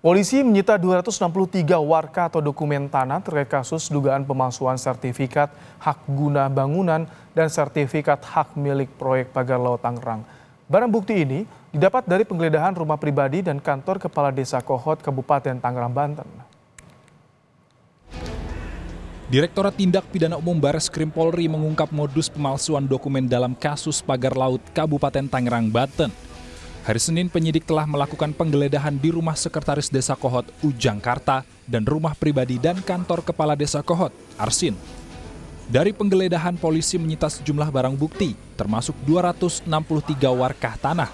Polisi menyita 263 warka atau dokumen tanah terkait kasus dugaan pemalsuan sertifikat hak guna bangunan dan sertifikat hak milik proyek Pagar Laut Tangerang. Barang bukti ini didapat dari penggeledahan rumah pribadi dan kantor Kepala Desa Kohot, Kabupaten Tangerang, Banten. Direktorat Tindak Pidana Umum Bareskrim Polri mengungkap modus pemalsuan dokumen dalam kasus Pagar Laut Kabupaten Tangerang, Banten. Hari Senin, penyidik telah melakukan penggeledahan di rumah Sekretaris Desa Kohot, Ujang Karta, dan rumah pribadi dan kantor Kepala Desa Kohot, Arsin. Dari penggeledahan, polisi menyita sejumlah barang bukti, termasuk 263 warkah tanah.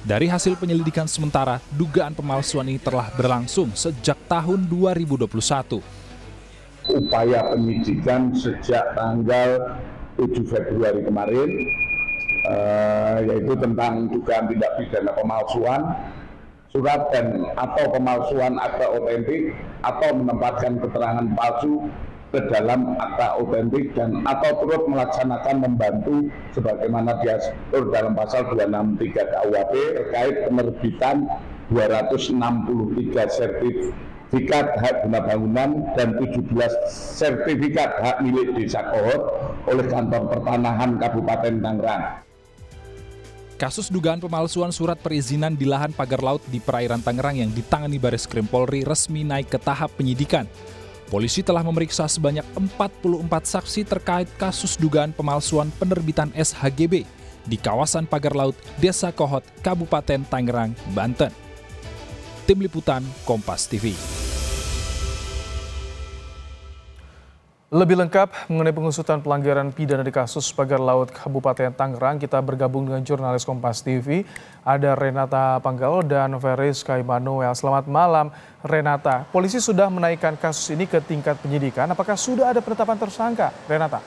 Dari hasil penyelidikan sementara, dugaan pemalsuan ini telah berlangsung sejak tahun 2021. Upaya penyidikan sejak tanggal 7 Februari kemarin, yaitu tentang dugaan tindak pidana pemalsuan surat dan atau pemalsuan akta otentik atau menempatkan keterangan palsu ke dalam akta otentik dan atau turut melaksanakan membantu sebagaimana diatur dalam pasal 263 KUHP terkait penerbitan 263 sertifikat hak guna bangunan dan 17 sertifikat hak milik Desa Kohot oleh Kantor Pertanahan Kabupaten Tangerang. Kasus dugaan pemalsuan surat perizinan di lahan pagar laut di perairan Tangerang yang ditangani Bareskrim Polri resmi naik ke tahap penyidikan. Polisi telah memeriksa sebanyak 44 saksi terkait kasus dugaan pemalsuan penerbitan SHGB di kawasan pagar laut Desa Kohot, Kabupaten Tangerang, Banten. Tim Liputan Kompas TV. Lebih lengkap mengenai pengusutan pelanggaran pidana di kasus Pagar Laut Kabupaten Tangerang, kita bergabung dengan jurnalis Kompas TV, ada Renata Panggalo dan Feris Kaimanuel. Selamat malam, Renata. Polisi sudah menaikkan kasus ini ke tingkat penyidikan. Apakah sudah ada penetapan tersangka, Renata?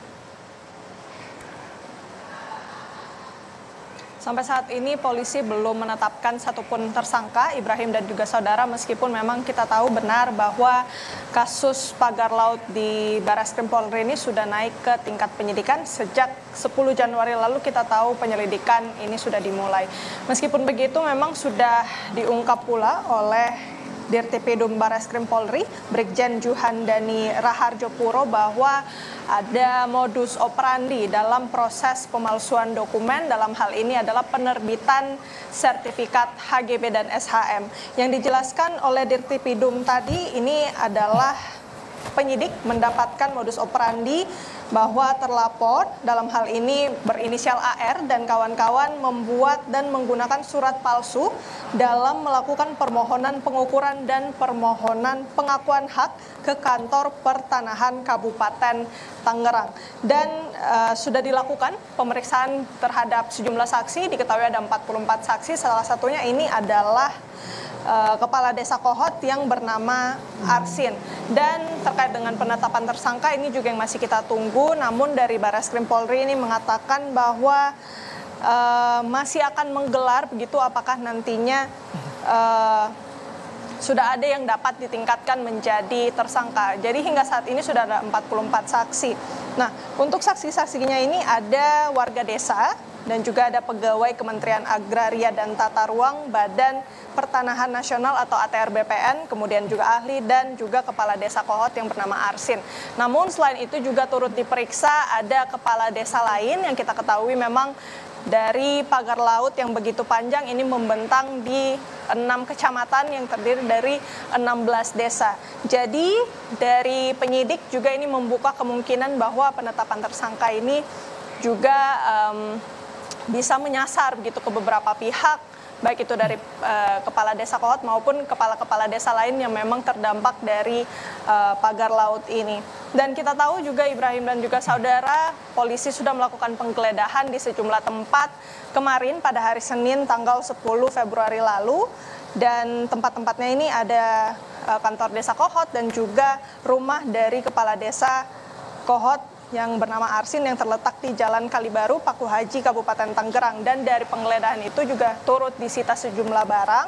Sampai saat ini polisi belum menetapkan satupun tersangka, Ibrahim dan juga saudara, meskipun memang kita tahu benar bahwa kasus pagar laut di Bareskrim Polri ini sudah naik ke tingkat penyidikan sejak 10 Januari lalu kita tahu penyelidikan ini sudah dimulai. Meskipun begitu memang sudah diungkap pula oleh Dirtipidum Bareskrim Polri, Brigjen Juhandani Raharjo Puro, bahwa ada modus operandi dalam proses pemalsuan dokumen, dalam hal ini adalah penerbitan sertifikat HGB dan SHM. Yang dijelaskan oleh Dirtipidum tadi, ini adalah penyidik mendapatkan modus operandi bahwa terlapor dalam hal ini berinisial AR dan kawan-kawan membuat dan menggunakan surat palsu dalam melakukan permohonan pengukuran dan permohonan pengakuan hak ke kantor pertanahan Kabupaten Tangerang. Dan sudah dilakukan pemeriksaan terhadap sejumlah saksi, diketahui ada 44 saksi, salah satunya ini adalah Kepala Desa Kohot yang bernama Arsin. Dan terkait dengan penetapan tersangka ini juga yang masih kita tunggu, namun dari Bareskrim Polri ini mengatakan bahwa masih akan menggelar begitu, apakah nantinya sudah ada yang dapat ditingkatkan menjadi tersangka. Jadi hingga saat ini sudah ada 44 saksi. Nah, untuk saksi-saksinya ini ada warga desa dan juga ada pegawai Kementerian Agraria dan Tata Ruang, Badan Pertanahan Nasional atau ATR BPN, kemudian juga ahli dan juga Kepala Desa Kohot yang bernama Arsin. Namun selain itu juga turut diperiksa ada kepala desa lain yang kita ketahui memang dari pagar laut yang begitu panjang ini membentang di 6 kecamatan yang terdiri dari 16 desa. Jadi dari penyidik juga ini membuka kemungkinan bahwa penetapan tersangka ini juga bisa menyasar begitu ke beberapa pihak, baik itu dari Kepala Desa Kohot maupun kepala-kepala desa lain yang memang terdampak dari pagar laut ini. Dan kita tahu juga Ibrahim dan juga saudara, polisi sudah melakukan penggeledahan di sejumlah tempat kemarin pada hari Senin tanggal 10 Februari lalu. Dan tempat-tempatnya ini ada kantor Desa Kohot dan juga rumah dari Kepala Desa Kohot yang bernama Arsin yang terletak di Jalan Kalibaru, Paku Haji, Kabupaten Tangerang. Dan dari penggeledahan itu juga turut disita sejumlah barang.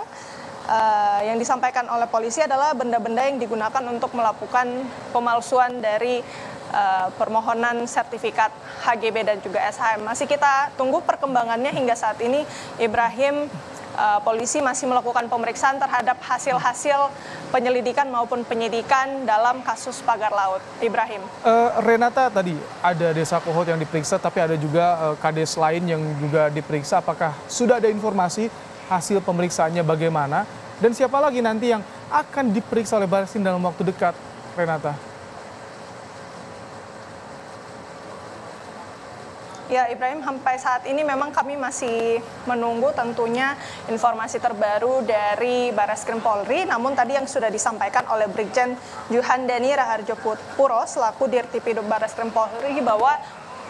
Yang disampaikan oleh polisi adalah benda-benda yang digunakan untuk melakukan pemalsuan dari permohonan sertifikat HGB dan juga SHM. Masih kita tunggu perkembangannya hingga saat ini, Ibrahim polisi masih melakukan pemeriksaan terhadap hasil-hasil penyelidikan maupun penyidikan dalam kasus pagar laut. Ibrahim. Renata, tadi ada Desa Kohot yang diperiksa, tapi ada juga kades lain yang juga diperiksa. Apakah sudah ada informasi hasil pemeriksaannya bagaimana? Dan siapa lagi nanti yang akan diperiksa oleh Barreskrim dalam waktu dekat, Renata? Ya Ibrahim, sampai saat ini memang kami masih menunggu tentunya informasi terbaru dari Barreskrim Polri. Namun tadi yang sudah disampaikan oleh Brigjen Juhandani Raharjo Puro selaku Dirtipidum Barreskrim Polri bahwa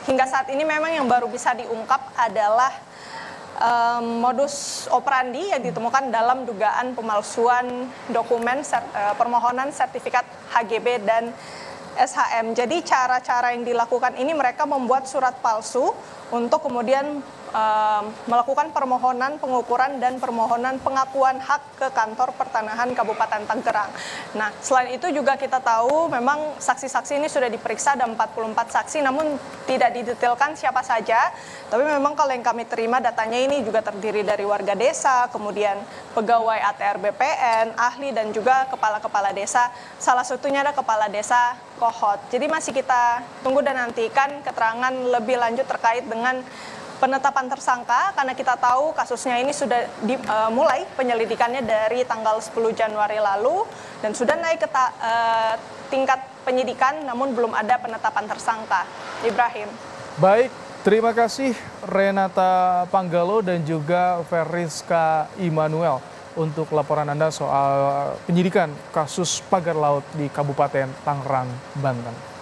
hingga saat ini memang yang baru bisa diungkap adalah modus operandi yang ditemukan dalam dugaan pemalsuan dokumen permohonan sertifikat HGB dan SHM. Jadi cara-cara yang dilakukan ini mereka membuat surat palsu untuk kemudian melakukan permohonan pengukuran dan permohonan pengakuan hak ke kantor pertanahan Kabupaten Tangerang. Nah, selain itu juga kita tahu memang saksi-saksi ini sudah diperiksa ada 44 saksi namun tidak didetailkan siapa saja. Tapi memang kalau yang kami terima datanya ini juga terdiri dari warga desa, kemudian pegawai ATR BPN, ahli dan juga kepala-kepala desa. Salah satunya ada kepala desa Kohot. Jadi masih kita tunggu dan nantikan keterangan lebih lanjut terkait dengan penetapan tersangka karena kita tahu kasusnya ini sudah dimulai penyelidikannya dari tanggal 10 Januari lalu dan sudah naik ke tingkat penyidikan namun belum ada penetapan tersangka. Ibrahim. Baik, terima kasih Renata Panggalo dan juga Veriska Immanuel untuk laporan Anda soal penyidikan kasus pagar laut di Kabupaten Tangerang, Banten.